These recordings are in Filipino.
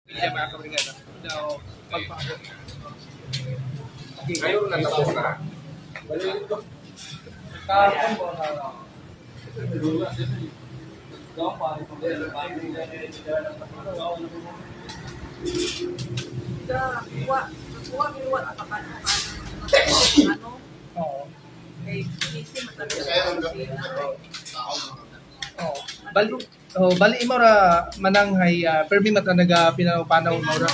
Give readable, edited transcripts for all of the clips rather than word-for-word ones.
Iya mga kabrigada. Daw pagpaabot. Ngayon natapos na. Kahapon po na Kuha minuwan ang kapano ano, Oo. kay Casey matagal Oo. Bali mo ra manang hay permi mata naga pinapanaw mo ra.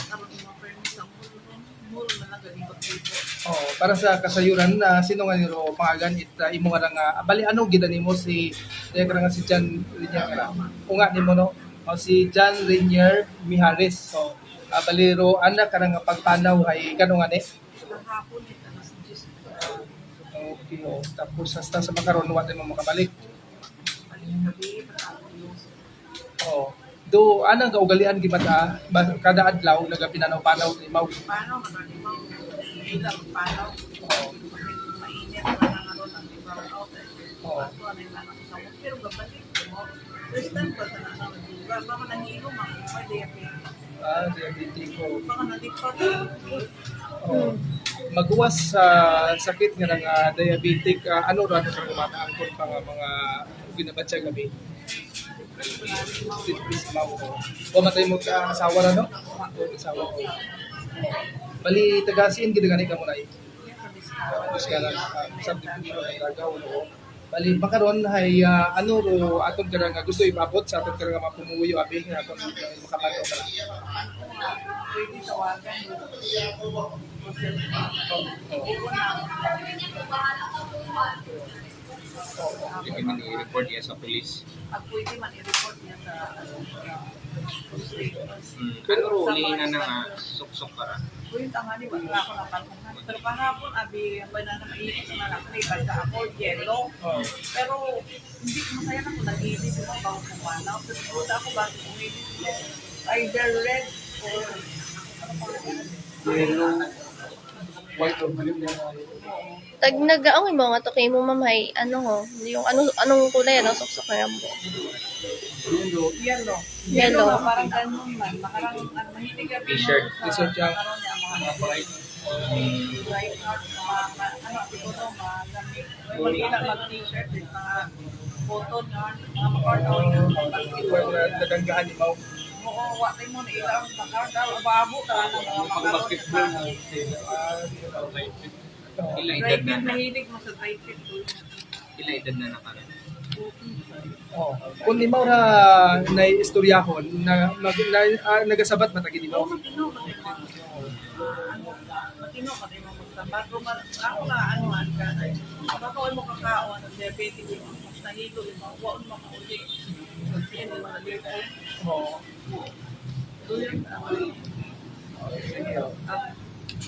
Oh, para sa kasayuran na sino nga niro pangalan imo nga nga bali ano gid nimo si nga si John Renier nga. Unga nimo no. O si John Renier Mihares. So baliro anak ka nga pagpanaw hay kano nga ni. Kahapon ito na si Jess. Okay, oh. Tapos hasta sa makaron wa mo makabalik. Gabi, patapos yung Oh. Do anang kaugalian gimata kada adlaw nagapinanaw-panaw limaw. paano, matalimaw, ilang paano, mainit, nangangaroon ng ibang out. Oo. Ano, ano yung anak ko sa mo. Pero babalik mo, first time pa sa nasa nagduga, baka nangilom ako, may diabetes. Diabetic ko. Baka nalipat. Oh. Magwas sa sakit nga ng diabetic, ano ra sa kumataan ko pa nga mga ginabatsa gabi. Please mo ko. O matay mo ka asawa ra no? O asawa ko. Bali tagasin gid gani ka mo nay. Tapos ka lang subdivision ng Lagaw no. Bali makaron hay ano ro aton ka nga gusto ipaabot sa aton ka nga mapumuyo abi nga aton makapato ka. Pwede tawagan. Hindi man i-report niya sa police. At pwede man i-report niya sa Pero uli na nga, suksok ka ra. Pwede tangani, wala ako nakalungan. Pero kahapon, abi, ba na maiinis sa mga nakalipas sa ako, yellow. Oh. Pero hindi ko masaya na kung nag-iinis mo bago kumanaw. Pero pumunta ako bago umiinis mo. Either red or ano pa Yellow, white or blue na Tag nagaaway mo nga to kay mo ma'am hay ano ho, yung anong kulay ano suksok na mo. yellow. yellow. Yellow. Na parang ganun man. Makarang mahilig ka T-shirt. T-shirt yan. Karoon niya mga Bright. bright ano, siguro malamig. Magkita mag-t-shirt, mga photo niya, mga makartoon niya, Wala na naganggahan ni Mau. Oo, wakay mo na ilang makartoon, babo ka na mga Pag-basketball na ila edad Right, na mahilig mo sa right fit. ila edad na nakaroon. Oh. Kung di mo ra na istoryahon na, nagasabat matagi di mo. Matino ka rin mo magsabat. Ako na, ano ka, kapag mo kakaon, diabetic mo, mas nahilo, waon mo kauli. Kasi mo na dito. Oh. Doon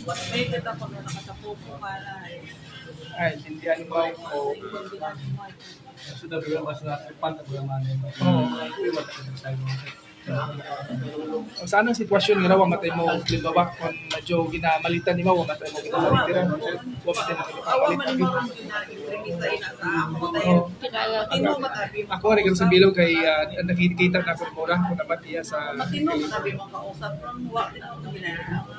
what made it ako na nakasapupo ka na Ay, tindihan mo ko. Sudah berapa pan bermain Sa anong sitwasyon nga wa matay mo limbawa kung medyo ginamalitan nimo wa matay mo ginamalitan. Wa matay mo awa ginamalit man abi. mo ang ina sa ako dahil Oh. Kilala ko. matino matabi mo. Ako rin sa bilog kay nakikita na ko mura kung dapat iya sa Matino matabi mo kausap from wa din ako ginagawa.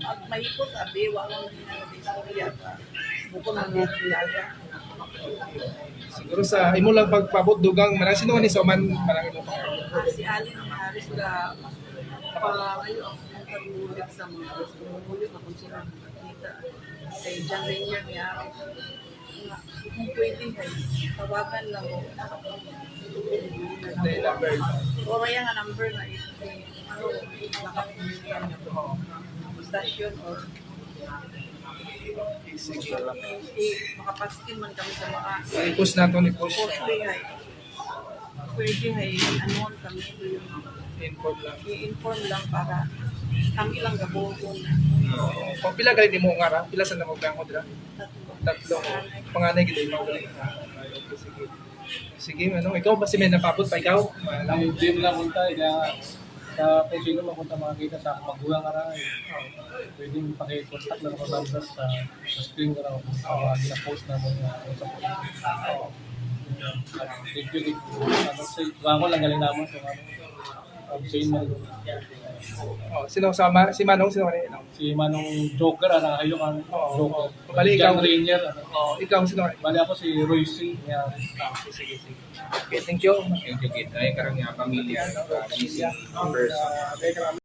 At mahipot abi wa lang ginagawa sa iya ka. Bukod na niya. siguro sa imo lang pagpabot dugang manang sino nga ni Soman parang imo pa. Si Alin ang Haris na ayo ang kagulit sa mga kagulit na kung sino nakita kay John Rainier ni Haris nga kung pwede tawagan lang mo Day number. o kaya nga number na ano nakapunta niya station or Sige. makapaskin man kami sa mga I-push nato ni push. pwede hay anon kami Inform lang. i-inform lang para kami lang gabuhon Kung pila gali nimo nga ra, pila sa namo bangko dira? Tatlo. Panganay gid mo. Sige. Sige, ano, ikaw ba si may napabot pa ikaw? Malam. Gym lang punta ila sa kung sino mapunta makakita sa ako magulang ka ra. Pwedeng paki-contact lang ako number sa screen ko lang gina-post na mo sa Thank you. Ano sa ko lang galing namon so Sino Oh, sino sama? Si Manong, sino kanina? si Manong Joker, ayo kang Joker. Bali, ikaw. John Rainier. Oh, ikaw, sino kanina? Bali ako si Royce. Yan. Sige, sige. Okay, thank you. Yung kit ay karang nga pamilya, busy person.